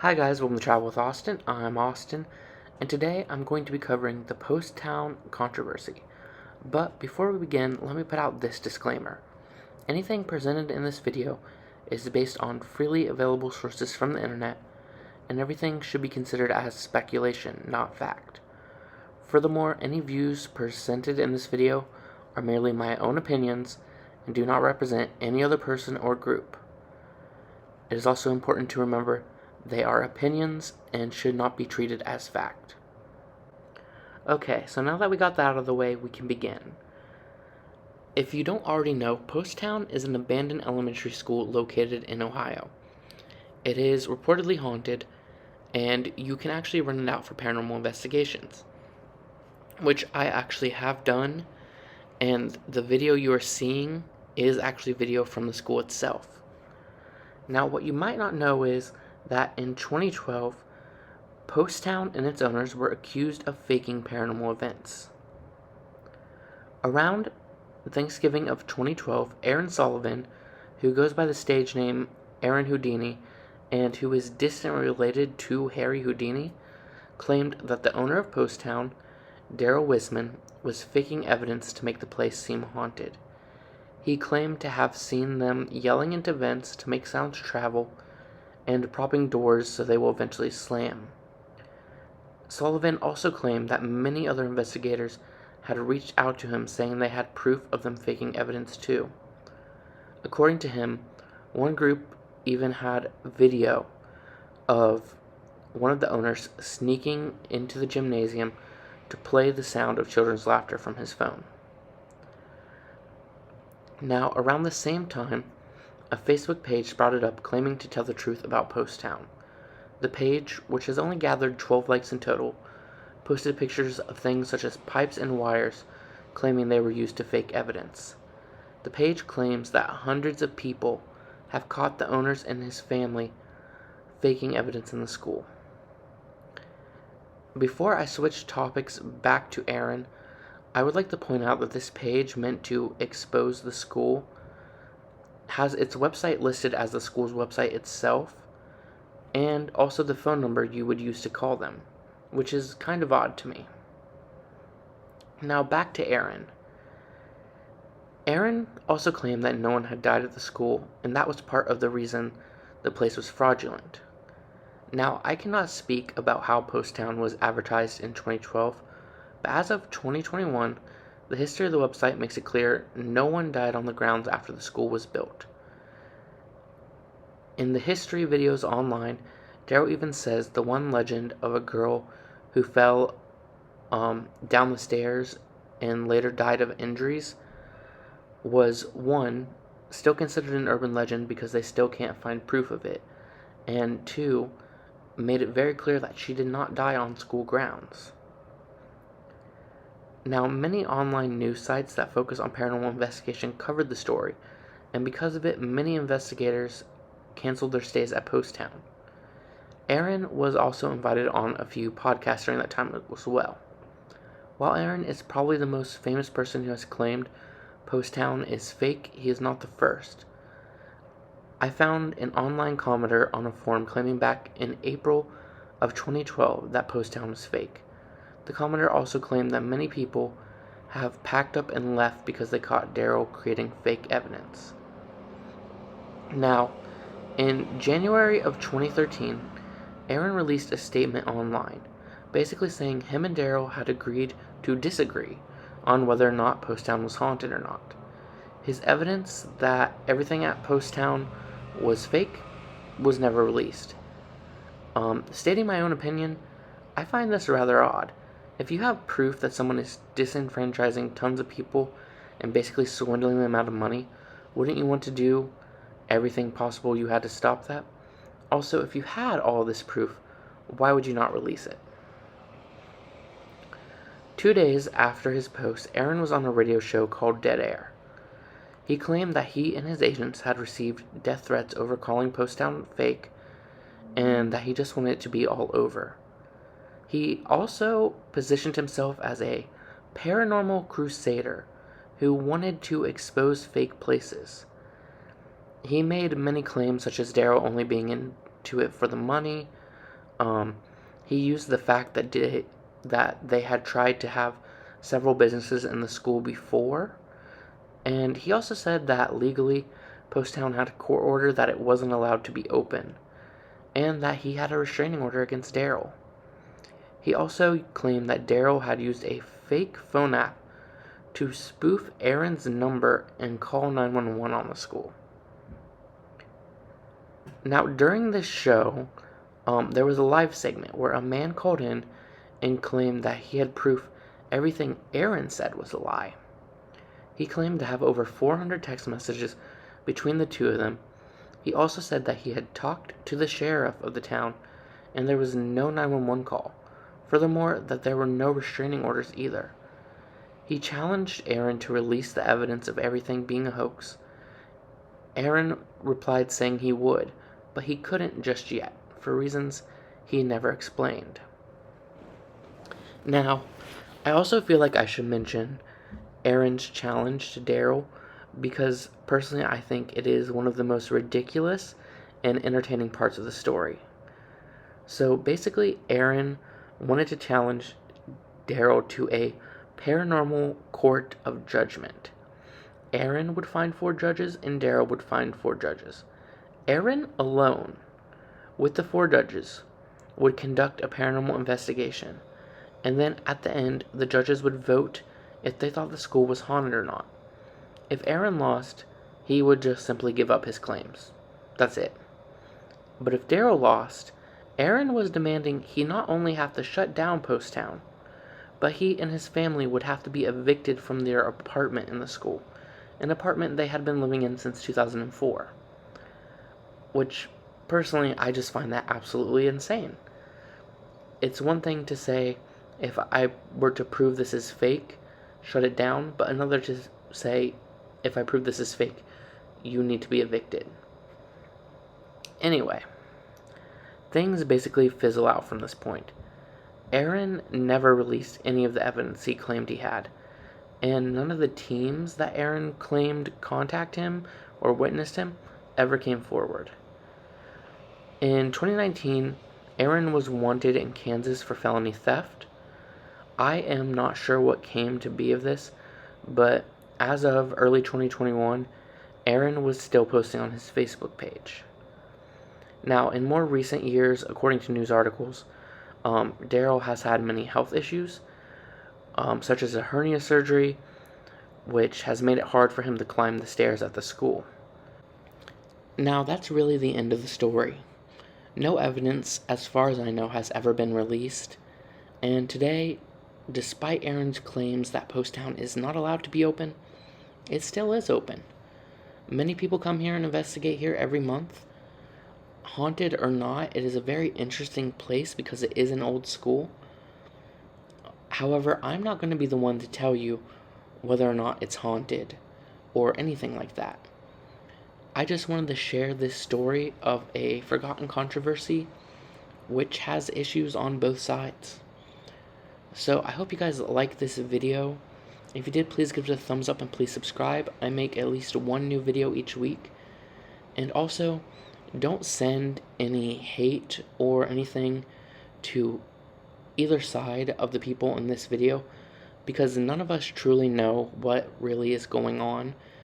Hi guys, welcome to Travel with Austin. I'm Austin, and today I'm going to be covering the Poasttown Controversy. But before we begin, let me put out this disclaimer. Anything presented in this video is based on freely available sources from the internet, and everything should be considered as speculation, not fact. Furthermore, any views presented in this video are merely my own opinions and do not represent any other person or group. It is also important to remember they are opinions and should not be treated as fact. Okay, so now that we got that out of the way, we can begin. If you don't already know, Poasttown is an abandoned elementary school located in Ohio. It is reportedly haunted, and you can actually rent it out for paranormal investigations, which I actually have done, and the video you are seeing is actually video from the school itself. Now, what you might not know is that in 2012, Poasttown and its owners were accused of faking paranormal events. Around Thanksgiving of 2012, Aaron Sullivan, who goes by the stage name Aaron Houdini, and who is distantly related to Harry Houdini, claimed that the owner of Poasttown, Daryl Wisman, was faking evidence to make the place seem haunted. He claimed to have seen them yelling into vents to make sounds travel and propping doors so they will eventually slam. Sullivan also claimed that many other investigators had reached out to him saying they had proof of them faking evidence too. According to him, one group even had video of one of the owners sneaking into the gymnasium to play the sound of children's laughter from his phone. Now, around the same time, a Facebook page sprouted up claiming to tell the truth about Poasttown. The page, which has only gathered 12 likes in total, posted pictures of things such as pipes and wires, claiming they were used to fake evidence. The page claims that hundreds of people have caught the owners and his family faking evidence in the school. Before I switch topics back to Aaron, I would like to point out that this page, meant to expose the school, has its website listed as the school's website itself, and also the phone number you would use to call them, which is kind of odd to me. Now back to Aaron. Aaron also claimed that no one had died at the school, and that was part of the reason the place was fraudulent. Now, I cannot speak about how Poasttown was advertised in 2012, but as of 2021, the history of the website makes it clear no one died on the grounds after the school was built. In the history videos online, Daryl even says the one legend of a girl who fell down the stairs and later died of injuries was, one, still considered an urban legend because they still can't find proof of it, and two, made it very clear that she did not die on school grounds. Now, many online news sites that focus on paranormal investigation covered the story, and because of it, many investigators canceled their stays at Poasttown. Aaron was also invited on a few podcasts during that time as well. While Aaron is probably the most famous person who has claimed Poasttown is fake, he is not the first. I found an online commenter on a forum claiming back in April of 2012 that Poasttown was fake. The commenter also claimed that many people have packed up and left because they caught Daryl creating fake evidence. Now, in January of 2013, Aaron released a statement online, basically saying him and Daryl had agreed to disagree on whether or not Poasttown was haunted or not. His evidence that everything at Poasttown was fake was never released. Stating my own opinion, I find this rather odd. If you have proof that someone is disenfranchising tons of people and basically swindling them out of money, wouldn't you want to do everything possible you had to stop that? Also, if you had all this proof, why would you not release it? 2 days after his post, Aaron was on a radio show called Dead Air. He claimed that he and his agents had received death threats over calling Poasttown fake, and that he just wanted it to be all over. He also positioned himself as a paranormal crusader who wanted to expose fake places. He made many claims, such as Daryl only being into it for the money, He used the fact that they had tried to have several businesses in the school before, and he also said that legally Poasttown had a court order that it wasn't allowed to be open, and that he had a restraining order against Daryl. He also claimed that Daryl had used a fake phone app to spoof Aaron's number and call 911 on the school. Now, during this show, there was a live segment where a man called in and claimed that he had proof everything Aaron said was a lie. He claimed to have over 400 text messages between the two of them. He also said that he had talked to the sheriff of the town and there was no 911 call. Furthermore, that there were no restraining orders either. He challenged Aaron to release the evidence of everything being a hoax. Aaron replied saying he would, but he couldn't just yet, for reasons he never explained. Now, I also feel like I should mention Aaron's challenge to Daryl, because personally I think it is one of the most ridiculous and entertaining parts of the story. So basically, Aaron wanted to challenge Daryl to a paranormal court of judgment. Aaron would find 4 judges and Daryl would find 4 judges. Aaron alone, with the 4 judges, would conduct a paranormal investigation, and then at the end, the judges would vote if they thought the school was haunted or not. If Aaron lost, he would just simply give up his claims. That's it. But if Daryl lost, Aaron was demanding he not only have to shut down Poasttown, but he and his family would have to be evicted from their apartment in the school, an apartment they had been living in since 2004. Which, personally, I just find that absolutely insane. It's one thing to say, if I were to prove this is fake, shut it down, but another to say, if I prove this is fake, you need to be evicted. Anyway, things basically fizzle out from this point. Aaron never released any of the evidence he claimed he had, and none of the teams that Aaron claimed contact him or witnessed him ever came forward. In 2019, Aaron was wanted in Kansas for felony theft. I am not sure what came to be of this, but as of early 2021, Aaron was still posting on his Facebook page. Now, in more recent years, according to news articles, Daryl has had many health issues, such as a hernia surgery, which has made it hard for him to climb the stairs at the school. Now, that's really the end of the story. No evidence, as far as I know, has ever been released, and today, despite Aaron's claims that Poasttown is not allowed to be open, it still is open. Many people come here and investigate here every month. Haunted or not, it is a very interesting place because it is an old school. However, I'm not going to be the one to tell you whether or not it's haunted or anything like that. I just wanted to share this story of a forgotten controversy which has issues on both sides. So I hope you guys like this video. If you did, please give it a thumbs up and please subscribe. I make at least 1 new video each week. And also, don't send any hate or anything to either side of the people in this video, because none of us truly know what really is going on